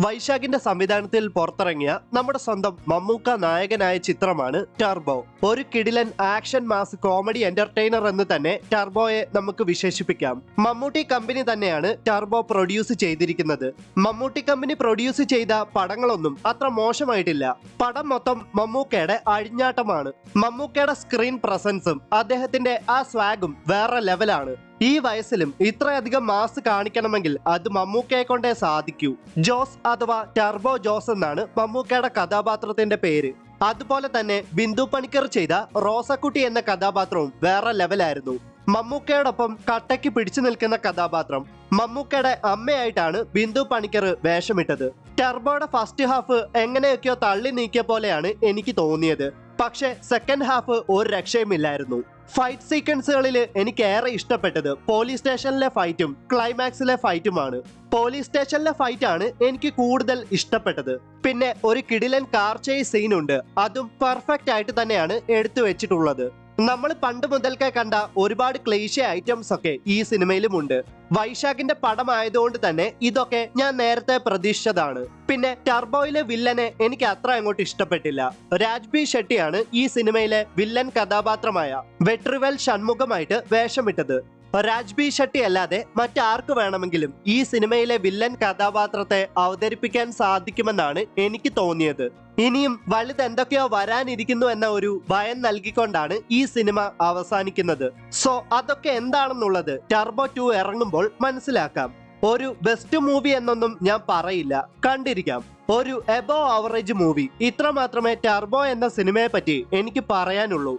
വൈശാഖിന്റെ സംവിധാനത്തിൽ പുറത്തിറങ്ങിയ നമ്മുടെ സ്വന്തം മമ്മൂക്ക നായകനായ ചിത്രമാണ് ടർബോ. ഒരു കിടിലൻ ആക്ഷൻ മാസ് കോമഡി എന്റർടൈനർ എന്ന് തന്നെ ടർബോയെ നമുക്ക് വിശേഷിപ്പിക്കാം. മമ്മൂട്ടി കമ്പനി തന്നെയാണ് ടർബോ പ്രൊഡ്യൂസ് ചെയ്തിരിക്കുന്നത്. മമ്മൂട്ടി കമ്പനി പ്രൊഡ്യൂസ് ചെയ്ത പടങ്ങളൊന്നും അത്ര മോശമായിട്ടില്ല. പടം മൊത്തം മമ്മൂക്കയുടെ അഴിഞ്ഞാട്ടമാണ്. മമ്മൂക്കയുടെ സ്ക്രീൻ പ്രസൻസും അദ്ദേഹത്തിന്റെ ആ സ്വാഗും വേറെ ലെവലാണ്. ഈ വയസ്സിലും ഇത്രയധികം മാസ് കാണിക്കണമെങ്കിൽ അത് മമ്മൂക്കയെ കൊണ്ടേ സാധിക്കൂ. ജോസ് അഥവാ ടർബോ ജോസ് എന്നാണ് മമ്മൂക്കയുടെ കഥാപാത്രത്തിന്റെ പേര്. അതുപോലെ തന്നെ ബിന്ദു പണിക്കർ ചെയ്ത റോസക്കുട്ടി എന്ന കഥാപാത്രവും വേറെ ലെവലായിരുന്നു. മമ്മൂക്കയോടൊപ്പം കട്ടയ്ക്ക് പിടിച്ചു നിൽക്കുന്ന കഥാപാത്രം മമ്മൂക്കയുടെ അമ്മയായിട്ടാണ് ബിന്ദു പണിക്കർ വേഷമിട്ടത്. ടർബോയുടെ ഫസ്റ്റ് ഹാഫ് എങ്ങനെയൊക്കെയോ തള്ളി നീക്കിയ പോലെയാണ് എനിക്ക് തോന്നിയത്. പക്ഷെ സെക്കൻഡ് ഹാഫ് ഒരു രക്ഷയുമില്ലായിരുന്നു. ഫൈറ്റ് സീക്വൻസുകളിൽ എനിക്ക് ഏറെ ഇഷ്ടപ്പെട്ടത് പോലീസ് സ്റ്റേഷനിലെ ഫൈറ്റും ക്ലൈമാക്സിലെ ഫൈറ്റുമാണ്. പോലീസ് സ്റ്റേഷനിലെ ഫൈറ്റ് ആണ് എനിക്ക് കൂടുതൽ ഇഷ്ടപ്പെട്ടത്. പിന്നെ ഒരു കിടിലൻ കാർ ചേസ് സീൻ ഉണ്ട്. അതും പെർഫെക്റ്റ് ആയിട്ട് തന്നെയാണ് എടുത്തു വെച്ചിട്ടുള്ളത്. നമ്മൾ പണ്ട് മുതൽക്കേ കണ്ട ഒരുപാട് ക്ലീഷേ ഐറ്റംസ് ഒക്കെ ഈ സിനിമയിലും ഉണ്ട്. വൈശാഖിന്റെ പടമായതുകൊണ്ട് തന്നെ ഇതൊക്കെ ഞാൻ നേരത്തെ പ്രതീക്ഷിച്ചതാണ്. പിന്നെ ടർബോയിലെ വില്ലനെ എനിക്ക് അത്ര അങ്ങോട്ട് ഇഷ്ടപ്പെട്ടില്ല. രാജ്ബി ഷെട്ടിയാണ് ഈ സിനിമയിലെ വില്ലൻ കഥാപാത്രമായ വെട്രിവൽ ഷൺമുഖമായിട്ട് വേഷമിട്ടത്. രാജ്ബി ഷെട്ടി അല്ലാതെ മറ്റാർക്ക് വേണമെങ്കിലും ഈ സിനിമയിലെ വില്ലൻ കഥാപാത്രത്തെ അവതരിപ്പിക്കാൻ സാധിക്കുമെന്നാണ് എനിക്ക് തോന്നിയത്. ഇനിയും വലുത് എന്തൊക്കെയോ വരാനിരിക്കുന്നു എന്ന ഒരു ഭയം നൽകിക്കൊണ്ടാണ് ഈ സിനിമ അവസാനിക്കുന്നത്. സോ അതൊക്കെ എന്താണെന്നുള്ളത് ടർബോ 2 ഇറങ്ങുമ്പോൾ മനസ്സിലാക്കാം. ഒരു ബെസ്റ്റ് മൂവി എന്നൊന്നും ഞാൻ പറയില്ല, കണ്ടിരിക്കാം. ഒരു എബോവ് ആവറേജ് മൂവി. ഇത്ര മാത്രമേ ടർബോ എന്ന സിനിമയെ പറ്റി എനിക്ക് പറയാനുള്ളൂ.